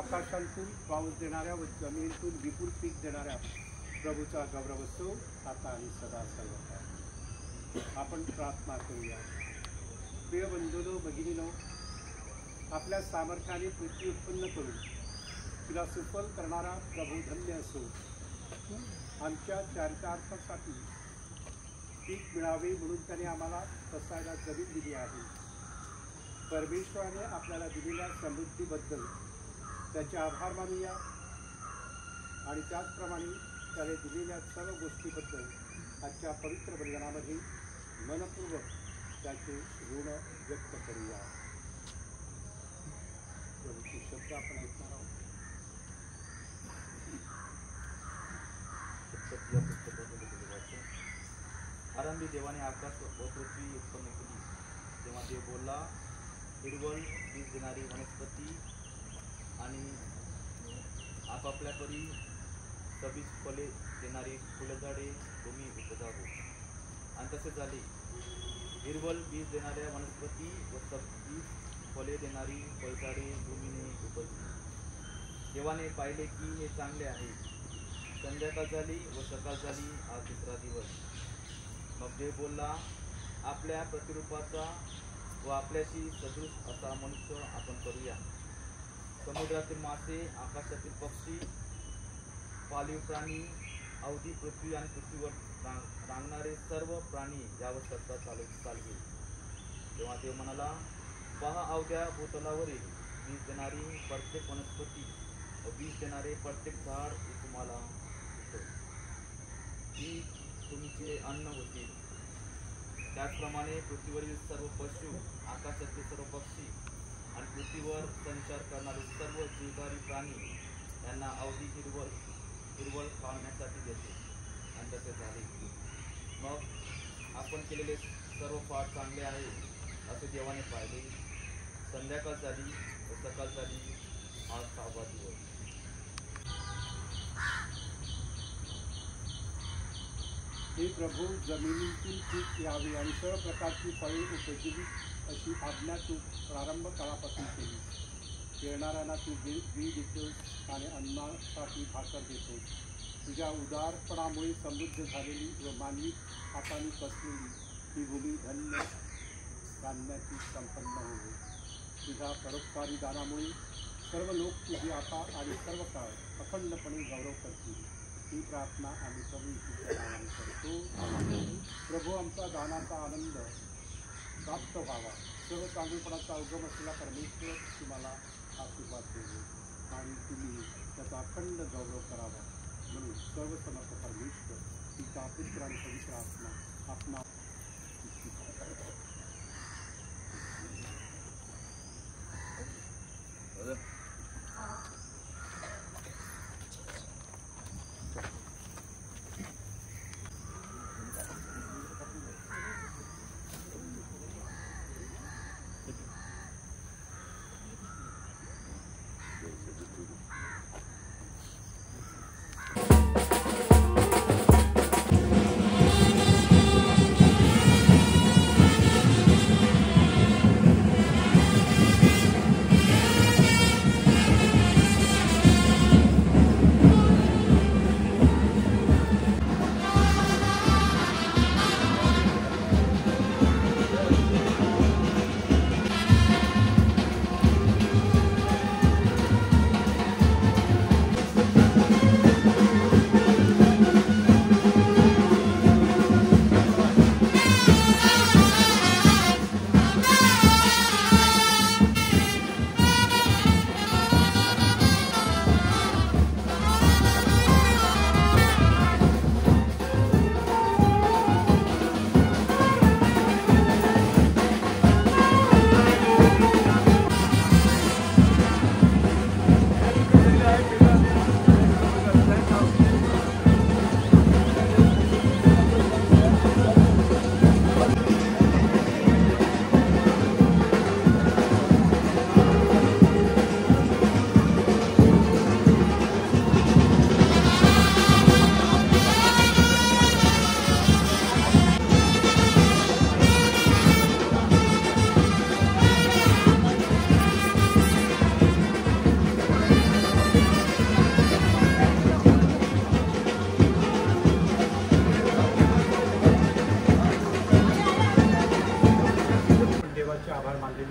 आकाशांतून पाऊस देणाऱ्या व जमिनीतून विपुल पीक देणाऱ्या प्रभूचा गौरव असो आता आणि सदा सर्वदा। आपण प्रार्थना करूया। प्रिय बंधूंनो, भगिनीनो, आपल्या सामर्थ्याने पृथ्वी उत्पन्न करून तिला सुफल करणारा प्रभू धन्य असो। आमच्या चारितार्थासाठी पीक मिळावे म्हणून त्याने आम्हाला कसायला जमीन दिली आहे। परमेश्वराने आपल्याला दिलेल्या समृद्धीबद्दल त्याचे आभार मानूया आणि त्याचप्रमाणे त्याने दिलेल्या सर्व गोष्टीबद्दल आजच्या पवित्र बलिदानामध्ये मनपूर्वक त्याचे ऋण व्यक्त करूया। प्रभूचे शब्द आपण ऐकणार आहोत। आरंभी देवाने आकाश व पृथ्वी उत्पन्न केली, तेव्हा देव बोलला, हिरवळ बीज देणारी वनस्पती आणि आपापल्या परी सबीज फळे देणारी फुलझाडे तुम्ही उपजावो। आणि तसे झाले। हिरवळ बीज देणाऱ्या वनस्पती व सबीज फळे देणारी फळझाडे भूमीने उपजली। देवाने पाहिले की हे चांगले आहे। संध्याकाळ झाली व सकाळ झाली, हा तिसरा दिवस। मग देव बोलला, आपल्या प्रतिरूपाचा व आपल्याशी सदृश असा मनुष्य आपण करूया। समुद्रातील मासे, आकाशातील पक्षी, पाळीव प्राणी, अवधी पृथ्वी आणि पृथ्वीवर रांगणारे सर्व प्राणी यावर सत्ता चालवेल। तेव्हा देव म्हणाला, पहा, अवघ्या भूतलावरील बीज देणारी प्रत्येक वनस्पती व बीज देणारे प्रत्येक झाड हे तुम्हाला ही तुमचे अन्न होतील। त्याचप्रमाणे पृथ्वीवरील सर्व पशु, आकाशातील सर्व पक्षी आणि पृथ्वीवर संचार करणारे सर्व जीवधारी प्राणी यांना अवधी हिरवळ खाण्यासाठी देते। आणि तसे झाले। मग आपण केलेले सर्व फार चांगले आहे असे देवाने पाहिले। संध्याकाळ झाली व सकाळ झाली, हा सहावा दिवस। हे प्रभू, जमिनीतून पीक यावे आणि सर्व प्रकारची फळे उपजीवी अशी आज्ञा तू प्रारंभ काळापासून केली। येणाऱ्यांना तू बी देतोस आणि अन्नासाठी भाकर देतोस। तुझ्या उदारपणामुळे समृद्ध झालेली व मानवी हाताने कसलेली ही भूमी धन्य धान्याची संपन्न होईल। तुझ्या परोपकारी दानामुळे सर्व लोक तुझी आता आणि सर्व काळ अखंडपणे गौरव करतील। ही प्रार्थना आम्ही प्रभू येशूच्या नावाने करतो। प्रभू, आमचा दानाचा आनंद प्राप्त व्हावा। सर्व चांगुलपणाचा उगम असलेला परमेश्वर तुम्हाला आशीर्वाद देतो आणि तुम्ही त्याचा अखंड गौरव करावा। म्हणून सर्व समर्थ परमेश्वर, तिचा पुत्र आणि पवित्र आत्मा आपणा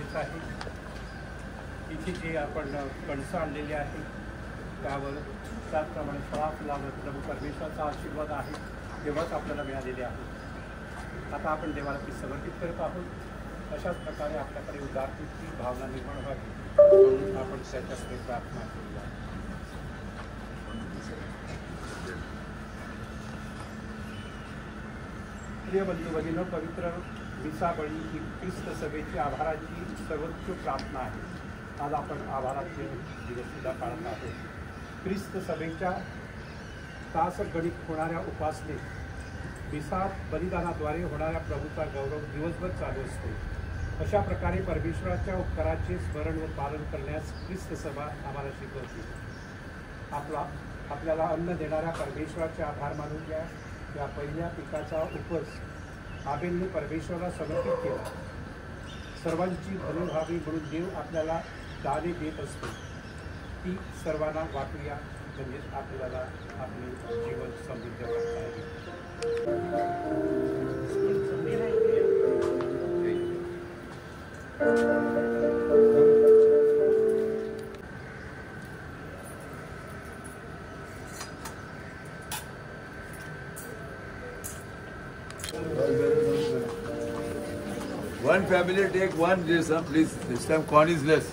गरजेचं आहे. इथे जे आपण कणसं आणलेली आहे त्यावर त्याचप्रमाणे श्वास लावत प्रभू परमेश्वराचा आशीर्वाद आहे तेव्हाच आपल्याला मिळालेले आहे. आता आपण देवाला ती समर्पित करत आहोत. अशाच प्रकारे आपल्याकडे उदारतेची भावना निर्माण व्हावी म्हणून आपण त्याच्याकडे प्रार्थना करूया. प्रिय बंधू भगिनींनो, पवित्र विसाबळी ही ख्रिस्त सभेची आभाराची सर्वोच्च प्रार्थना आहे. आज आपण आभाराचे दिवससुद्धा पाळत आहोत. ख्रिस्त सभेच्या तासगणिक होणाऱ्या उपासनेत विसाब बलिदानाद्वारे होणाऱ्या प्रभूचा गौरव दिवसभर चालू असतो. अशा प्रकारे परमेश्वराच्या उपकाराचे स्मरण व पालन करण्यास ख्रिस्त सभा आम्हाला शिकवते. आपल्याला अन्न देणाऱ्या परमेश्वराचे आभार मानून घ्या. या पहिल्या पिकाचा उपस आबेलने परमेश्वराला समर्पित केला. सर्वांची भली व्हावी म्हणून देव आपल्याला दाने देत असतो. ती सर्वांना वाटूया म्हणजे आपल्याला आपले जीवन समृद्ध करता येईल. One family take one dish, please. This time corn is less.